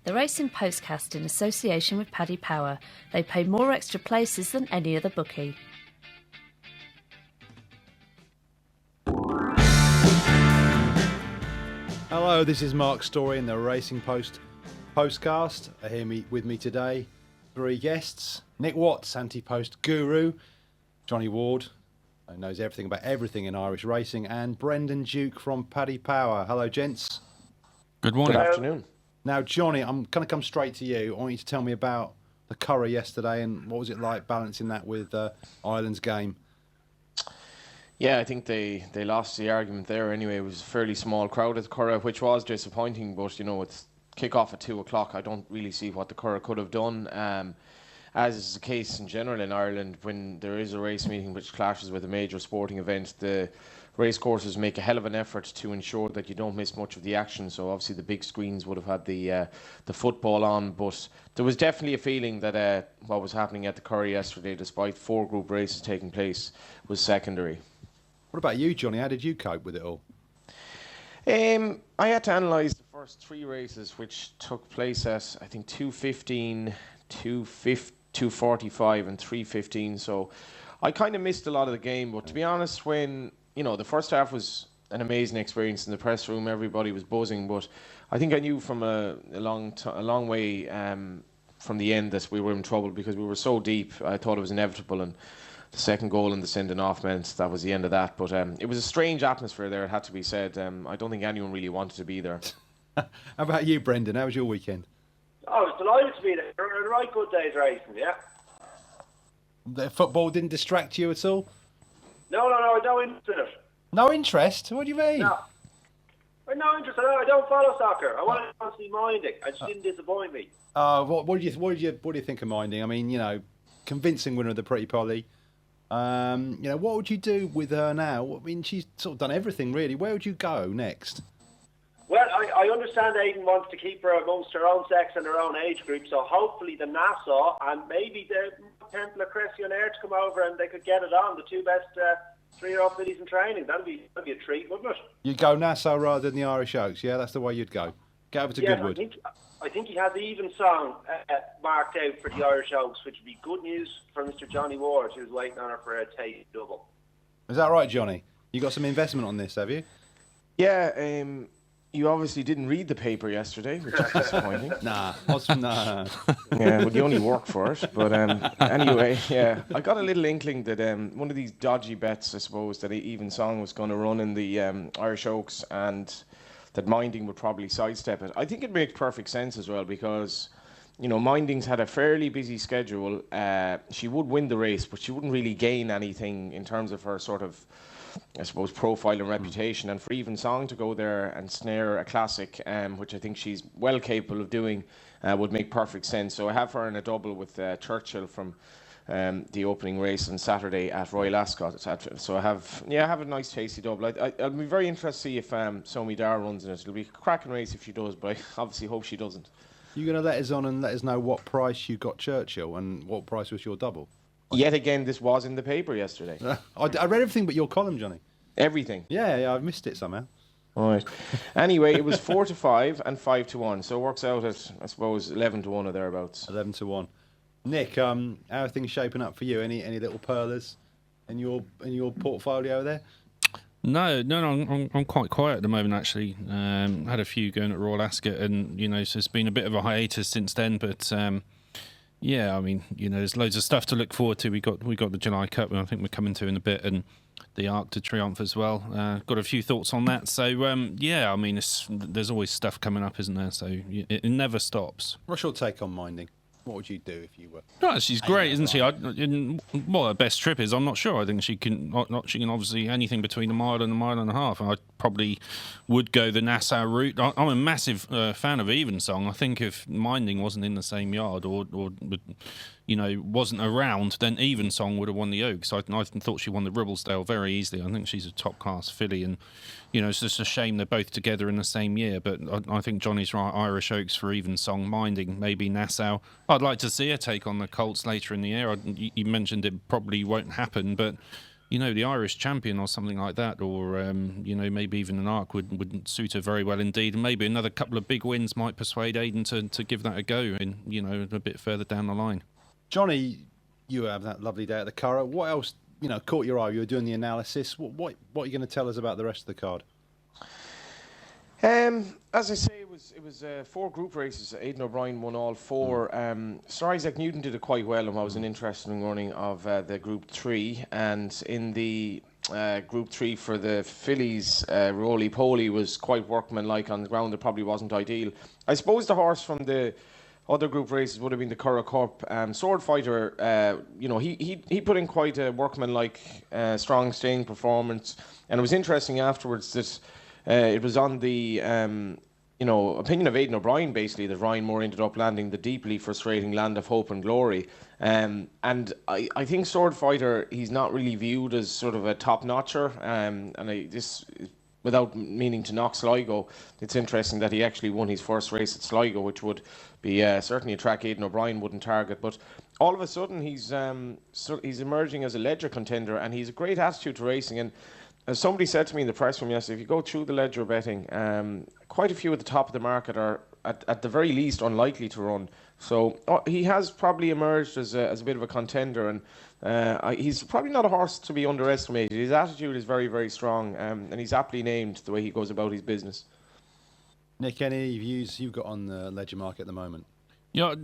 the Racing Postcast in association with Paddy Power. They pay more extra places than any other bookie. Hello, this is Mark Story in the Racing Postcast. With me today, three guests. Nick Watts, anti-post guru. Johnny Ward, who knows everything about everything in Irish racing. And Brendan Duke from Paddy Power. Hello, gents. Good morning. Good afternoon. Now, Johnny, I'm going to come straight to you. I want you to tell me about the Curragh yesterday and what was it like balancing that with Ireland's game? Yeah, I think they lost the argument there anyway. It was a fairly small crowd at the Curragh, which was disappointing, but, it's kick-off at 2 o'clock. I don't really see what the Curragh could have done. As is the case in general in Ireland, when there is a race meeting which clashes with a major sporting event, the racecourses make a hell of an effort to ensure that you don't miss much of the action. So obviously the big screens would have had the football on, but there was definitely a feeling that what was happening at the Curragh yesterday, despite 4 group races taking place, was secondary. What about you, Johnny? How did you cope with it all? I had to analyse the first 3 races, which took place at, I think, 2:15, 2:45 and 3:15. So I kind of missed a lot of the game. But to be honest, when, the first half was an amazing experience in the press room, everybody was buzzing. But I think I knew from a long way from the end that we were in trouble because we were so deep. I thought it was inevitable. And the second goal in the sending off meant that was the end of that. But it was a strange atmosphere there, it had to be said. I don't think anyone really wanted to be there. How about you, Brendan? How was your weekend? I was delighted to be there. A right good day's racing, yeah. The football didn't distract you at all? No interest in it. No interest? What do you mean? No. No interest. I don't follow soccer. I want to see minding. It just didn't disappoint me. What do you think of minding? I mean, convincing winner of the Pretty Polly. What would you do with her now? I mean, she's sort of done everything really. Where would you go next? Well, I understand Aidan wants to keep her amongst her own sex and her own age group, so hopefully the Nassau and maybe the Temple of Cressy on Air to come over and they could get it on, the 2 best 3-year-old fillies in training. That'd be a treat, wouldn't it? You'd go Nassau rather than the Irish Oaks, yeah? That's the way you'd go. Get over to Goodwood. I think he has the even song marked out for the Irish Oaks, which would be good news for Mr. Johnny Ward, who's waiting on her for a taste double. Is that right, Johnny? You got some investment on this, have you? Yeah, you obviously didn't read the paper yesterday, which is disappointing. Nah. Yeah, well, you only work for it. But anyway, yeah, I got a little inkling that one of these dodgy bets, I suppose, that Even Song was going to run in the Irish Oaks and that Minding would probably sidestep it. I think it makes perfect sense as well because, Minding's had a fairly busy schedule. She would win the race, but she wouldn't really gain anything in terms of her sort of, I suppose, profile and reputation. And for Even Song to go there and snare a classic, which I think she's well capable of doing, would make perfect sense. So I have her in a double with Churchill from the opening race on Saturday at Royal Ascot. So I have a nice tasty double. I'll be very interested to see if Somi Dar runs in it. It'll be a cracking race if she does, but I obviously hope she doesn't. You're going to let us on and let us know what price you got Churchill and what price was your double? Yet again, this was in the paper yesterday. I read everything but your column, Johnny. Everything? Yeah, I've missed it somehow. All right. Anyway, it was 4-5 and 5-1, so it works out at, I suppose, 11-1 or thereabouts. 11-1. Nick, how are things shaping up for you? Any little pearlers in your portfolio there? No, I'm quite quiet at the moment, actually. Had a few going at Royal Ascot, and, so it's been a bit of a hiatus since then, but... yeah, I mean, there's loads of stuff to look forward to. We got the July Cup, and I think we're coming to in a bit, and the Arc to Triomphe as well. Got a few thoughts on that. So, yeah, I mean, there's always stuff coming up, isn't there? So it never stops. What's your take on Minding? What would you do if you were? No, she's great, isn't she? What her best trip is, I'm not sure. I think she can obviously anything between a mile and a mile and a half. I probably would go the Nassau route. I'm a massive fan of Evensong. I think if Minding wasn't in the same yard or wasn't around, then Evensong would have won the Oaks. I thought she won the Ribblesdale very easily. I think she's a top class filly, and it's just a shame they're both together in the same year. But I think Johnny's right. Irish Oaks for Evensong, Minding, maybe Nassau. I'd like to see her take on the Colts later in the year. You mentioned it probably won't happen, but the Irish champion or something like that, or maybe even an Arc would suit her very well indeed. And maybe another couple of big wins might persuade Aidan to give that a go in a bit further down the line. Johnny, you have that lovely day at the Curragh. What else caught your eye? You were doing the analysis. What are you going to tell us about the rest of the card? As I say, it was 4 group races. Aidan O'Brien won all 4. Sir Isaac Newton did it quite well, and was an interesting running of the Group 3. And in the Group 3 for the fillies, Roly Poly was quite workmanlike on the ground. It probably wasn't ideal. I suppose the horse from the other group races would have been the Curragh Cup. Sword Fighter, he put in quite a workmanlike, strong staying performance. And it was interesting afterwards that it was on the opinion of Aidan O'Brien, basically, that Ryan Moore ended up landing the deeply frustrating Land of Hope and Glory. And I think Sword Fighter, he's not really viewed as sort of a top-notcher. Without meaning to knock Sligo, it's interesting that he actually won his first race at Sligo, which would be certainly a track Aidan O'Brien wouldn't target. But all of a sudden, he's emerging as a Ledger contender, and he's a great attitude to racing. And as somebody said to me in the press room yesterday, if you go through the Ledger betting, quite a few at the top of the market are at the very least unlikely to run. So he has probably emerged as a bit of a contender, and he's probably not a horse to be underestimated. His attitude is very, very strong, and he's aptly named the way he goes about his business. Nick, any views you've got on the Ledger market at the moment? Yeah,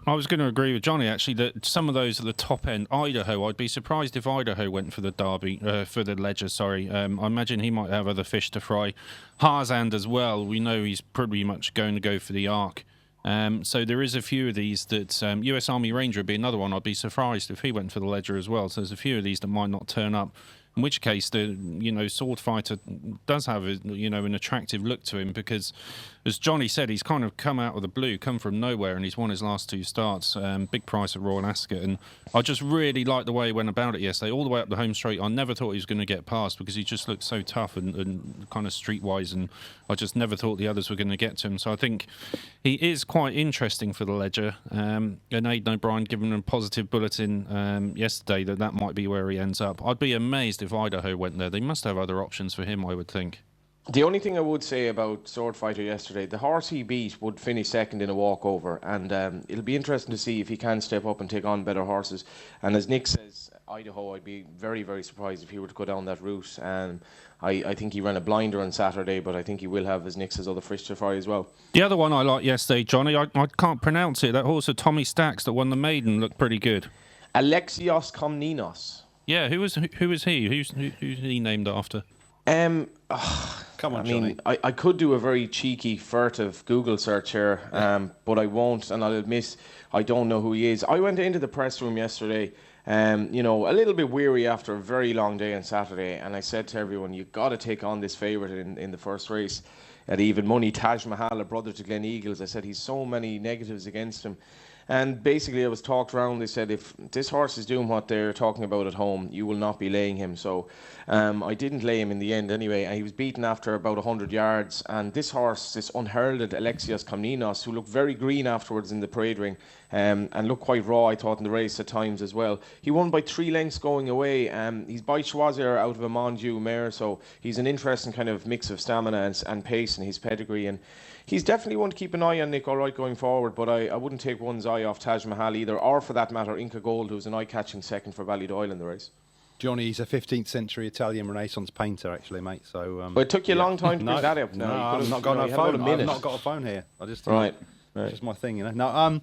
I was going to agree with Johnny, actually, that some of those at the top end, Idaho, I'd be surprised if Idaho went for the Derby, for the Ledger, sorry. I imagine he might have other fish to fry. Harzand as well, we know he's pretty much going to go for the Arc. So there is a few of these that, US Army Ranger would be another one. I'd be surprised if he went for the Ledger as well. So there's a few of these that might not turn up. In which case, the Sword Fighter does have an attractive look to him, because, as Johnny said, he's kind of come out of the blue, come from nowhere, and he's won his last 2 starts. Big price at Royal Ascot, and I just really liked the way he went about it yesterday, all the way up the home straight. I never thought he was going to get past, because he just looked so tough and kind of streetwise, and I just never thought the others were going to get to him. So I think he is quite interesting for the Ledger. And Aidan O'Brien giving him a positive bulletin yesterday that might be where he ends up. I'd be amazed if Idaho went there. They must have other options for him, I would think. The only thing I would say about Sword Fighter yesterday, the horse he beat would finish second in a walkover, and it'll be interesting to see if he can step up and take on better horses. And as Nick says, Idaho, I'd be very, very surprised if he were to go down that route. I think he ran a blinder on Saturday, but I think he will have, as Nick says, other fish to fry as well. The other one I liked yesterday, Johnny, I can't pronounce it. That horse of Tommy Stacks that won the maiden looked pretty good. Alexios Komninos. Yeah, who was he? Who's he named after? Come on, Johnny. I could do a very cheeky, furtive Google search here, but I won't, and I'll admit I don't know who he is. I went into the press room yesterday, a little bit weary after a very long day on Saturday, and I said to everyone, you've got to take on this favourite in the first race at even money, Taj Mahal, a brother to Glen Eagles. I said he's so many negatives against him. And basically I was talked around. They said, if this horse is doing what they're talking about at home, you will not be laying him. So I didn't lay him in the end anyway. And he was beaten after about 100 yards. And this horse, this unheralded Alexios Komninos, who looked very green afterwards in the parade ring, and looked quite raw, I thought, in the race at times as well. He won by 3 lengths going away. He's by Choisier out of a Mondieu mare. So he's an interesting kind of mix of stamina and pace in his pedigree. And he's definitely one to keep an eye on, Nick, all right, going forward, but I wouldn't take one's eye off Taj Mahal either, or for that matter, Inca Gold, who's an eye-catching second for Ballydoyle in the race. Johnny, he's a 15th century Italian Renaissance painter, actually, mate. So, but it took you a long time to pick that up. No, I've not got a phone. I've not got a phone here. I just right. It's just my thing, No,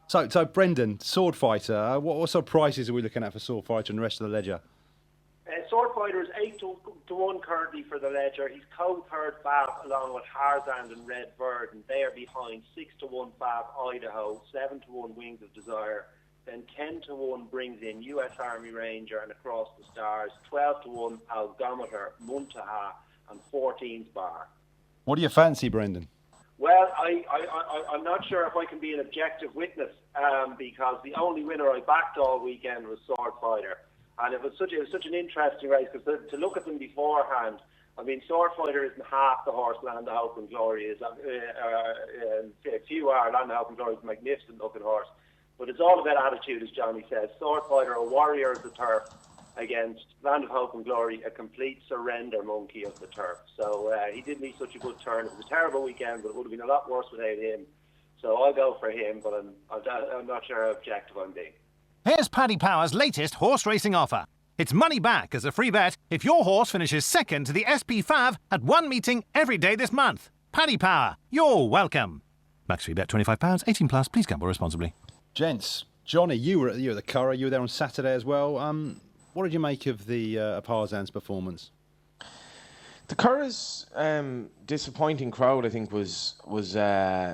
so Brendan, Sword Fighter. What sort of prices are we looking at for Sword Fighter and the rest of the Ledger? Sword Fighter is 8-1 currently for the Ledger. He's co-third fab along with Harzand and Red Bird, and they are behind 6-1 fab Idaho, 7-1 Wings of Desire. Then 10-1 brings in US Army Ranger and Across the Stars, 12-1 Algometer, Muntaha, and 14's Bar. What do you fancy, Brendan? Well, I'm not sure if I can be an objective witness, because the only winner I backed all weekend was Sword Fighter. And it was such an interesting race, because to look at them beforehand, I mean, Sword Fighter isn't half the horse Land of Hope and Glory is. Few are. Land of Hope and Glory is a magnificent looking horse. But it's all about attitude, as Johnny says. Sword Fighter, a warrior of the turf. against Land of Hope and Glory, a complete surrender monkey of the turf. So he did me such a good turn. It was a terrible weekend, but it would have been a lot worse without him. So I'll go for him, but I'm not sure how objective I'm being. Here's Paddy Power's latest horse racing offer. It's money back as a free bet if your horse finishes second to the SP5 at one meeting every day this month. Paddy Power, you're welcome. Max free bet £25, 18 plus. Please gamble responsibly. Gents, Johnny, you were at the Curragh. You were there on Saturday as well. What did you make of the Parzan's performance? The Curragh's disappointing crowd, I think, was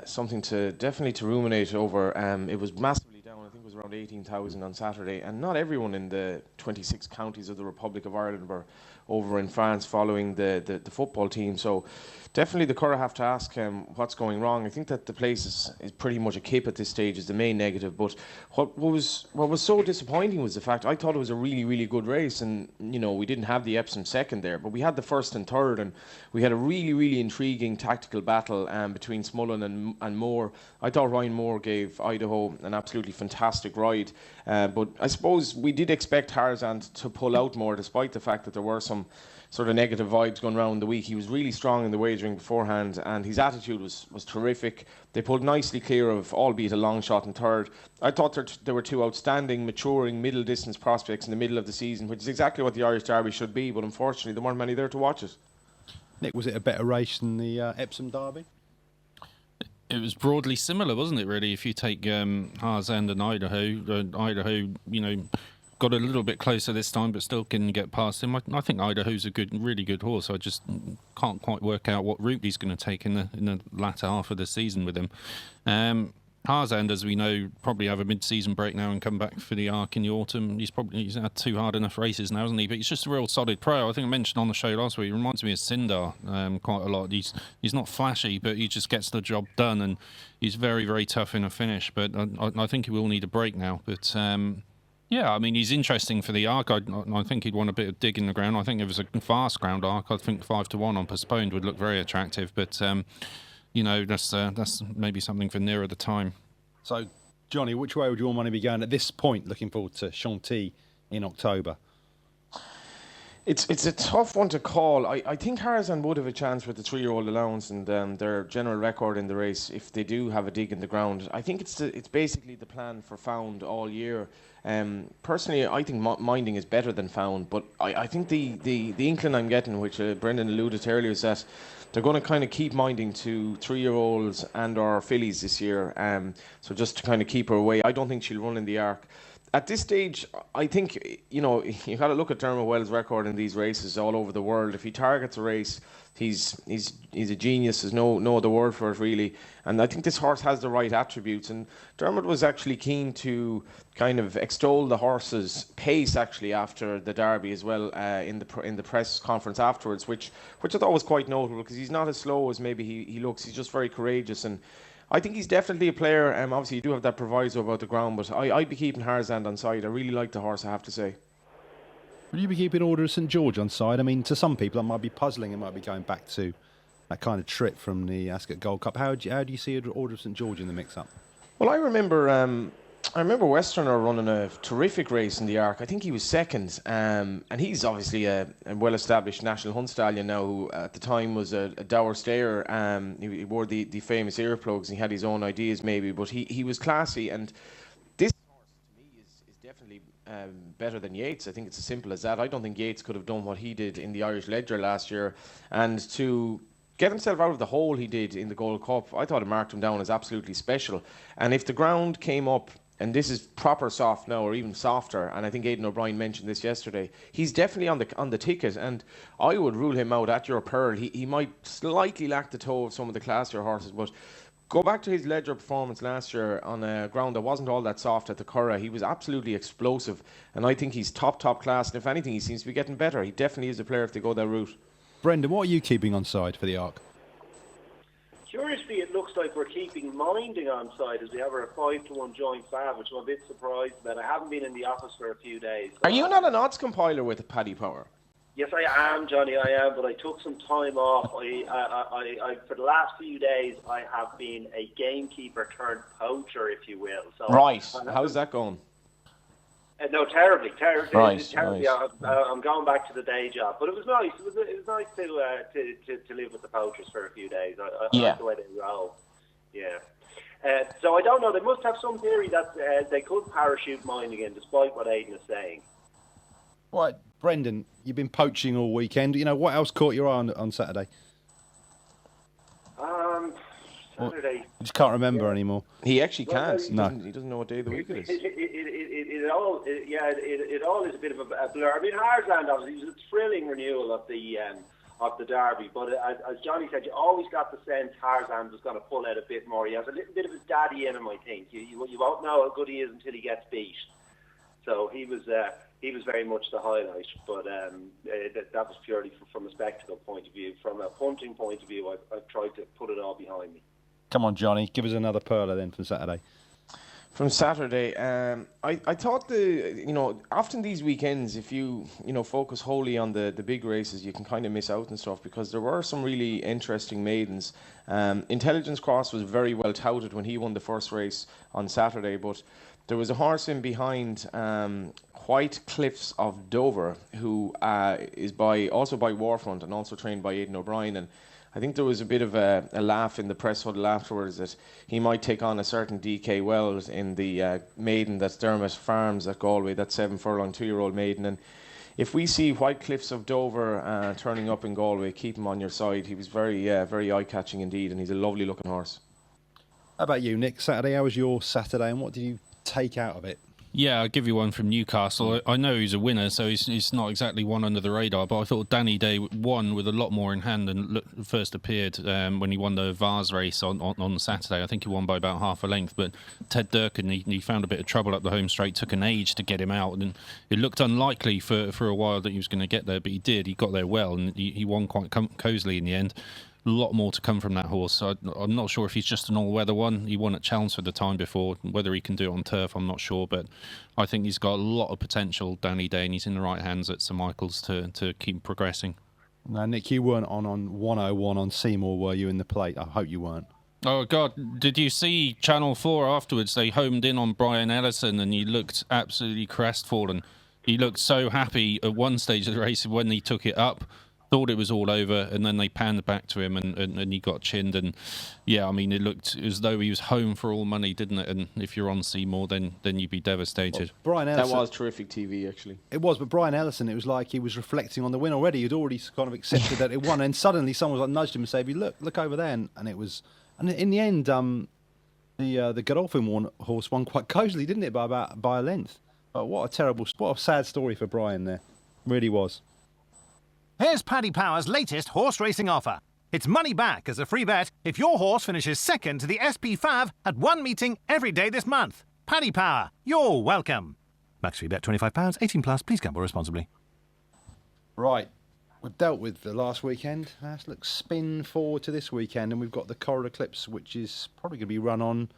something to ruminate over. It was massively down. I think it was around 18,000 on Saturday, and not everyone in the 26 counties of the Republic of Ireland were over in France following the football team. So definitely the Curragh have to ask what's going wrong. I think that the place is pretty much a kip at this stage is the main negative. But what was so disappointing was the fact I thought it was a really, really good race, and we didn't have the Epsom second there, but we had the first and third, and we had a really, really intriguing tactical battle between Smullen and Moore. I thought Ryan Moore gave Idaho an absolutely fantastic ride, but I suppose we did expect Tarzan to pull out more, despite the fact that there were some sort of negative vibes going around the week. He was really strong in the wagering beforehand, and his attitude was terrific. They pulled nicely clear of, albeit a long shot in third. I thought there were two outstanding, maturing, middle distance prospects in the middle of the season, which is exactly what the Irish Derby should be, but unfortunately there weren't many there to watch it. Nick, was it a better race than the Epsom Derby? It was broadly similar, wasn't it, really? If you take Tarzan and Idaho, got a little bit closer this time, but still couldn't get past him. I think Idaho's a really good horse. I just can't quite work out what route he's going to take in the latter half of the season with him. Tarzan, as we know, probably have a mid-season break now and come back for the Arc in the autumn. He's had two hard enough races now, hasn't he? But he's just a real solid pro. I think I mentioned on the show last week, he reminds me of Sindar quite a lot. He's not flashy, but he just gets the job done, and he's very, very tough in a finish. But I think he will need a break now. But yeah, I mean, he's interesting for the Arc. I think he'd want a bit of dig in the ground. I think if it was a fast ground Arc, I think 5-1 on Postponed would look very attractive. But that's maybe something for nearer the time. So, Johnny, which way would your money be going at this point, looking forward to Chantilly in October? It's a tough one to call. I think Tarzan would have a chance with the 3-year-old allowance and their general record in the race if they do have a dig in the ground. I think it's basically the plan for Found all year. Personally, I think Minding is better than Found, but I think the inkling I'm getting, which Brendan alluded to earlier, is that they're going to kind of keep Minding to 3-year-olds and or fillies this year. So just to kind of keep her away. I don't think she'll run in the Arc. At this stage, I think, you've got to look at Dermot Well's record in these races all over the world. If he targets a race, he's a genius. There's no other word for it, really. And I think this horse has the right attributes. And Dermot was actually keen to kind of extol the horse's pace, actually, after the Derby as well, in the press conference afterwards, which I thought was quite notable, because he's not as slow as maybe he looks. He's just very courageous, and I think he's definitely a player. Obviously, you do have that proviso about the ground, but I'd be keeping Tarzan on side. I really like the horse, I have to say. Would you be keeping Order of St George on side? I mean, to some people, it might be puzzling. It might be going back to that kind of trip from the Ascot Gold Cup. How do you see Order of St George in the mix-up? Well, I remember Westerner running a terrific race in the Arc. I think he was second, and he's obviously a well-established national hunt stallion now, who at the time was a dour stayer. He wore the famous earplugs, and he had his own ideas maybe, but he was classy. And this horse, to me, is definitely better than Yates. I think it's as simple as that. I don't think Yates could have done what he did in the Irish Ledger last year, and to get himself out of the hole he did in the Gold Cup, I thought it marked him down as absolutely special. And if the ground came up, and this is proper soft now, or even softer, and I think Aidan O'Brien mentioned this yesterday, he's definitely on the ticket, and I would rule him out at your pearl. He might slightly lack the toe of some of the classier horses, but go back to his Ledger performance last year on a ground that wasn't all that soft at the Curragh. He was absolutely explosive, and I think he's top class, and if anything, he seems to be getting better. He definitely is a player if they go that route. Brendan, what are you keeping on side for the Arc? Curiously, it looks like we're keeping Minding on side as we have a 5-1 joint fav, which I'm a bit surprised about. I haven't been in the office for a few days. Are you not an odds compiler with Paddy Power? Yes, I am, Johnny, I am, but I took some time off. I for the last few days, I have been a gamekeeper turned poacher, if you will. So right. How's that going? No, terribly. Right. I'm going back to the day job, but it was nice. It was nice to live with the poachers for a few days. I like the way they roll. Yeah. So I don't know. They must have some theory that they could parachute mine again, despite what Aidan is saying. Right, Brendan, you've been poaching all weekend. You know, what else caught your eye on Saturday? Saturday. You just can't remember anymore. He actually can't. No. He doesn't know what day of the week it is. It all is a bit of a blur. I mean, Harzland obviously was a thrilling renewal of the derby, but as Johnny said, you always got the sense Harzland was going to pull out a bit more. He has a little bit of his daddy in him, I think. You won't know how good he is until he gets beat. So he was very much the highlight, but that was purely from a spectacle point of view. From a punting point of view, I've tried to put it all behind me. Come on, Johnny, give us another perler then from Saturday. From Saturday, I thought often these weekends, if you focus wholly on the big races, you can kind of miss out and stuff, because there were some really interesting maidens. Intelligence Cross was very well touted when he won the first race on Saturday, but there was a horse in behind, White Cliffs of Dover, who is also by Warfront and also trained by Aidan O'Brien, and I think there was a bit of a laugh in the press huddle afterwards that he might take on a certain DK Wells in the maiden that's Dermot Farms at Galway, that 7 furlong 2-year-old maiden. And if we see White Cliffs of Dover turning up in Galway, keep him on your side. He was very eye-catching indeed, and he's a lovely looking horse. How about you, Nick? Saturday, how was your Saturday, and what did you take out of it? Yeah, I'll give you one from Newcastle. I know he's a winner, so he's not exactly one under the radar, but I thought Danny Day won with a lot more in hand than first appeared when he won the Vars race on Saturday. I think he won by about half a length, but Ted Durkin, he found a bit of trouble up the home straight, took an age to get him out, and it looked unlikely for a while that he was going to get there, but he did. He got there well, and he won quite cosily in the end. A lot more to come from that horse. So I'm not sure if he's just an all-weather one. He won at Chelmsford the time before. Whether he can do it on turf, I'm not sure. But I think he's got a lot of potential, Danny Day, and he's in the right hands at St Michael's to keep progressing. Now, Nick, you weren't on 101 on Seymour, were you, in the plate? I hope you weren't. Oh, God. Did you see Channel 4 afterwards? They homed in on Brian Ellison, and he looked absolutely crestfallen. He looked so happy at one stage of the race when he took it up. Thought it was all over, and then they panned back to him, and he got chinned. And yeah, I mean, it looked as though he was home for all money, didn't it? And if you're on Seymour, then you'd be devastated. Well, Brian Ellison, that was terrific TV, actually. It was, but Brian Ellison, it was like he was reflecting on the win already. He'd already kind of accepted that it won, and suddenly someone was like nudged him and said, "Look over there," and it was. And in the end, the Godolphin horse won quite cosily, didn't it, by a length? But what a sad story for Brian there, really was. Here's Paddy Power's latest horse racing offer. It's money back as a free bet if your horse finishes second to the SP5 at one meeting every day this month. Paddy Power, you're welcome. Max free bet £25, 18 plus. Please gamble responsibly. Right, we've dealt with the last weekend. Let's spin forward to this weekend, and we've got the Curragh Eclipse, which is probably going to be run on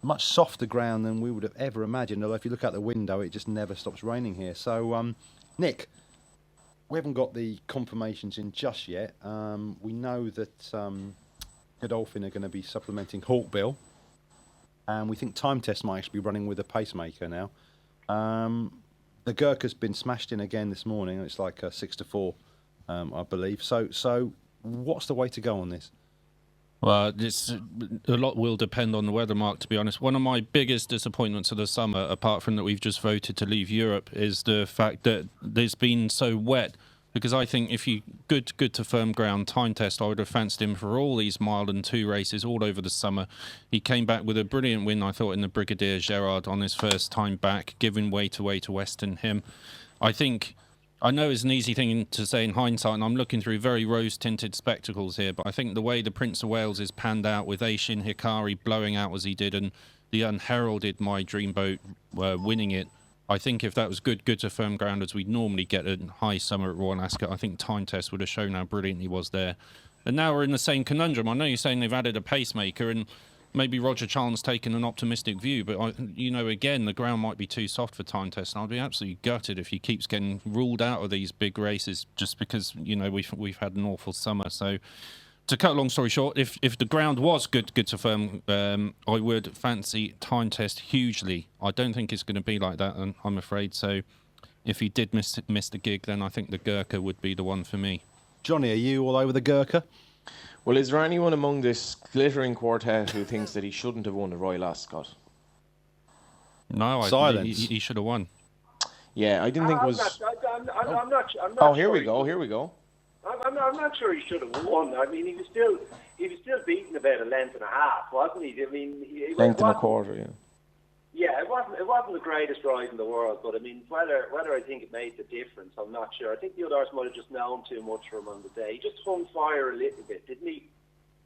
much softer ground than we would have ever imagined. Although if you look out the window, it just never stops raining here. So, Nick, we haven't got the confirmations in just yet. We know that Godolphin are going to be supplementing Hawkbill, and we think Time Test might actually be running with a pacemaker now. The Gurkha's been smashed in again this morning. It's like 6-4, I believe. So what's the way to go on this? Well, a lot will depend on the weather, Mark, to be honest. One of my biggest disappointments of the summer, apart from that we've just voted to leave Europe, is the fact that there's been so wet. Because I think if you good to firm ground, Time Test, I would have fancied him for all these mile and 2 races all over the summer. He came back with a brilliant win, I thought, in the Brigadier Gerard on his first time back, giving way to Western Him. I know it's an easy thing to say in hindsight, and I'm looking through very rose-tinted spectacles here, but I think the way the Prince of Wales is panned out with Aishin Hikari blowing out as he did, and the unheralded My Dreamboat winning it, I think if that was good to firm ground as we'd normally get a high summer at Royal Ascot, I think Time Test would have shown how brilliant he was there. And now we're in the same conundrum. I know you're saying they've added a pacemaker, and maybe Roger Charles taken an optimistic view, but again, the ground might be too soft for Time Test, and I'd be absolutely gutted if he keeps getting ruled out of these big races just because we've had an awful summer. So To cut a long story short, if the ground was good to firm, I would fancy Time Test hugely. I don't think it's going to be like that, I'm afraid. So if he did miss the gig, then I think the Gurkha would be the one for me. Johnny, are you all over the Gurkha? Well, is there anyone among this glittering quartet who thinks that he shouldn't have won the Royal Ascot? No, Silence. He should have won. Yeah, I didn't think it was... I'm not Oh, sure here we go. I'm not sure he should have won. I mean, he was still beaten about a length and a half, wasn't he? I mean, Length and a quarter, yeah. Yeah, it wasn't the greatest ride in the world, but I mean, whether I think it made the difference, I'm not sure. I think the other horse might have just known too much for him on the day. He just hung fire a little bit, didn't he?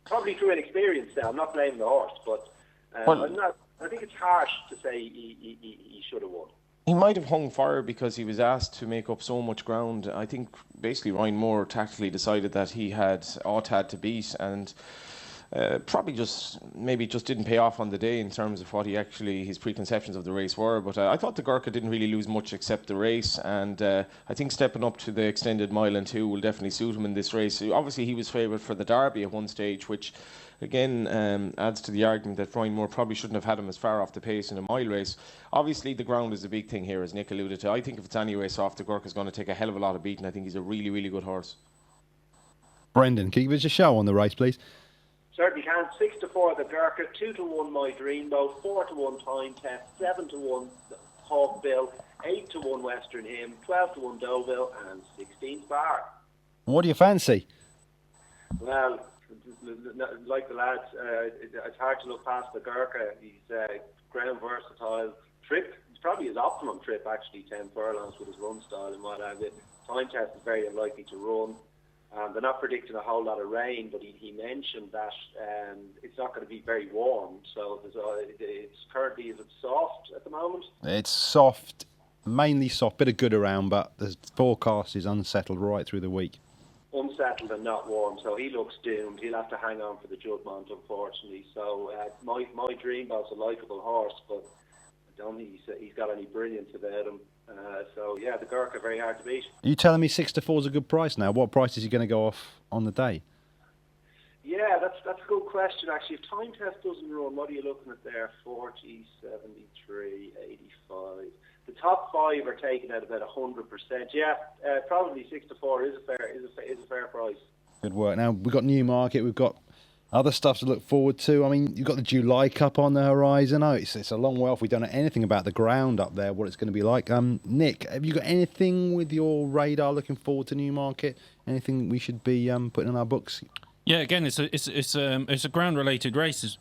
Probably through inexperience now. I'm not blaming the horse, but I think it's harsh to say he should have won. He might have hung fire because he was asked to make up so much ground. I think basically Ryan Moore tactically decided that he had Autad to beat, and probably just didn't pay off on the day in terms of what his preconceptions of the race were. But I thought the Gurkha didn't really lose much except the race, and I think stepping up to the extended mile and 2 will definitely suit him in this race. Obviously he was favoured for the Derby at one stage, which again adds to the argument that Ryan Moore probably shouldn't have had him as far off the pace in a mile race. Obviously the ground is a big thing here, as Nick alluded to. I think if it's any race off, the Gurkha's going to take a hell of a lot of beating. I think he's a really, really good horse. Brendan, can you give us a show on the race, please? Certainly can. 6-4 the Gurkha, 2-1 My Dreamboat, 4-1 Time Test, 7-1 Hawkbill, 8-1 Western Hymn, 12-1 Deauville, and 16th Bar. What do you fancy? Well, like the lads, it's hard to look past the Gurkha. He's ground versatile. Trip, it's probably his optimum trip actually, 10 furlongs with his run style and what have you. Time Test is very unlikely to run. They're not predicting a whole lot of rain, but he mentioned that it's not going to be very warm. So it's currently, is it soft at the moment? It's soft, mainly soft, bit of good around, but the forecast is unsettled right through the week. Unsettled and not warm, so he looks doomed. He'll have to hang on for the Judgment, unfortunately. So my Dreamboat's a likeable horse, but I don't think he's got any brilliance about him. So yeah, the Gurkha very hard to beat. Are you telling me 6-4 is a good price now? What price is he going to go off on the day? Yeah, that's a good question actually. If Time Test doesn't run, what are you looking at there? 40, 73, 85. The top 5 are taken at about 100%. Yeah, probably 6-4 is a fair price. Good work. Now we've got Newmarket, we've got other stuff to look forward to. I mean, you've got the July Cup on the horizon. Oh, it's a long way off. We don't know anything about the ground up there, what it's going to be like. Nick, have you got anything with your radar looking forward to Newmarket? Anything we should be putting in our books? Yeah, again, it's a ground-related race.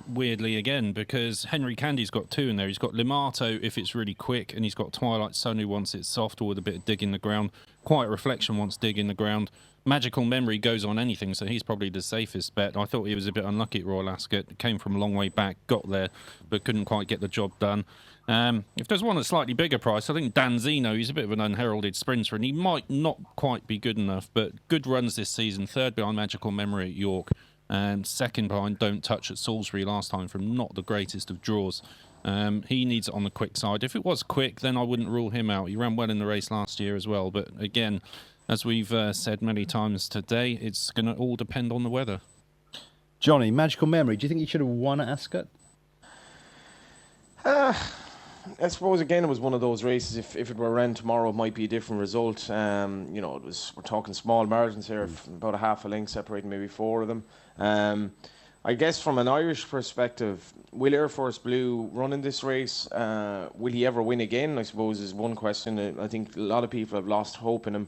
Weirdly, again, because Henry Candy's got 2 in there. He's got Limato if it's really quick, and he's got Twilight Sun who wants it soft or with a bit of dig in the ground. Quiet Reflection wants dig in the ground. Magical Memory goes on anything, so he's probably the safest bet. I thought he was a bit unlucky at Royal Ascot. Came from a long way back, got there, but couldn't quite get the job done. If there's one at a slightly bigger price, I think Danzino, he's a bit of an unheralded sprinter, and he might not quite be good enough, but good runs this season. 3rd behind Magical Memory at York, and 2nd behind Don't Touch at Salisbury last time from not the greatest of draws. He needs it on the quick side. If it was quick, then I wouldn't rule him out. He ran well in the race last year as well, but again, as we've said many times today, it's going to all depend on the weather. Johnny, Magical Memory, do you think he should have won at Ascot? I suppose again it was one of those races. If it were ran tomorrow, it might be a different result. We're talking small margins here, about a half a length separating maybe 4 of them. I guess from an Irish perspective, will Air Force Blue run in this race? Will he ever win again? I suppose is one question. I think a lot of people have lost hope in him.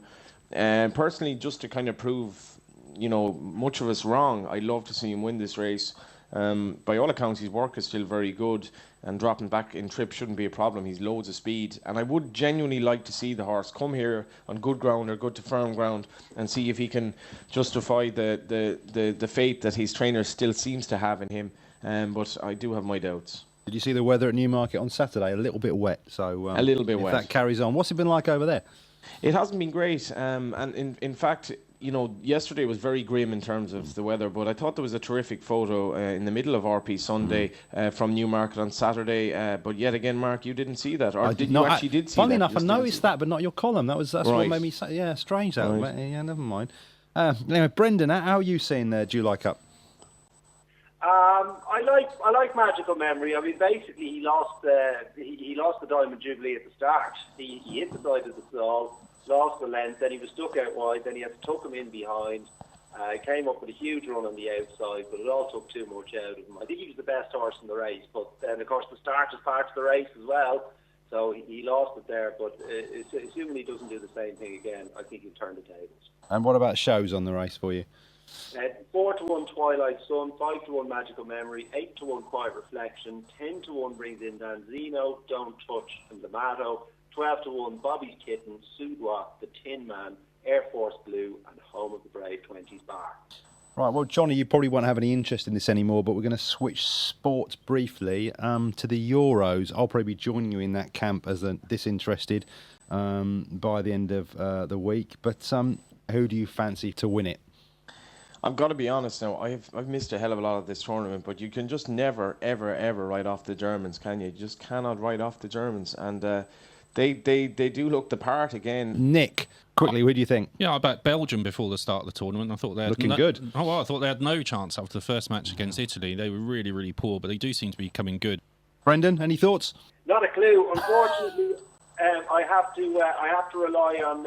Personally, just to kind of prove, much of us wrong, I'd love to see him win this race. By all accounts, his work is still very good, and dropping back in trip shouldn't be a problem. He's loads of speed, and I would genuinely like to see the horse come here on good ground or good to firm ground and see if he can justify the faith that his trainer still seems to have in him. But I do have my doubts. Did you see the weather at Newmarket on Saturday? A little bit wet. So a little bit wet. If that carries on, what's it been like over there? It hasn't been great, and in fact, yesterday was very grim in terms of the weather, but I thought there was a terrific photo in the middle of RP Sunday from Newmarket on Saturday. But yet again, Mark, you didn't see that, or I did not, you actually did see funny that? enough, I noticed that, but not your column. That's right. what made me say, yeah, strange that. Right. Yeah, never mind. Anyway, Brendan, how are you seeing the July Cup? I like Magical Memory. I mean, basically, he lost the Diamond Jubilee at the start. He hit the side of the stall, lost the length, then he was stuck out wide, then he had to tuck him in behind. Came up with a huge run on the outside, but it all took too much out of him. I think he was the best horse in the race, but then, of course, the start is part of the race as well, so he lost it there. But assuming he doesn't do the same thing again, I think he'll turn the tables. And what about shows on the race for you? 4-1 Twilight Sun, 5-1 Magical Memory, 8-1 Quiet Reflection, 10-1 brings in Danzino, Don't Touch and D'Amato, 12-1 Bobby's Kitten, Soudwa, The Tin Man, Air Force Blue and Home of the Brave 20s Bar. Right, well, Johnny, you probably won't have any interest in this anymore, but we're going to switch sports briefly to the Euros. I'll probably be joining you in that camp as disinterested by the end of the week. But who do you fancy to win it? I've got to be honest now, I've missed a hell of a lot of this tournament, but you can just never, ever, ever write off the Germans, can you? You just cannot write off the Germans. And they do look the part again. Nick, quickly, who do you think? Yeah, I bet Belgium before the start of the tournament. I thought they had looking good. Oh, well, I thought they had no chance after the first match against Italy. They were really, really poor, but they do seem to be coming good. Brendan, any thoughts? Not a clue. Unfortunately, I have to rely on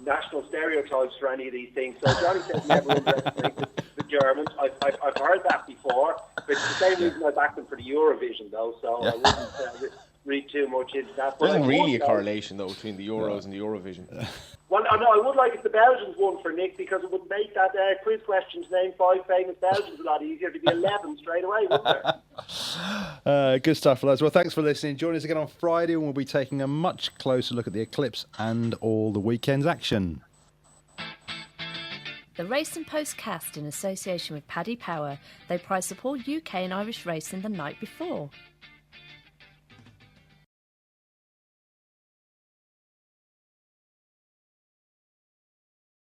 national stereotypes for any of these things. So Johnny says never underestimate the Germans. I've heard that before, but it's the same reason I backed them for the Eurovision, though. So I wouldn't read too much into that. There isn't really a correlation, though, between the Euros and the Eurovision. Well, no, I would like if the Belgians won for Nick, because it would make that quiz questions name 5 famous Belgians a lot easier to be 11 straight away, wouldn't it? Good stuff, lads. Well, thanks for listening. Join us again on Friday when we'll be taking a much closer look at the Eclipse and all the weekend's action. The Racing Postcast in association with Paddy Power. They prize support UK and Irish racing the night before.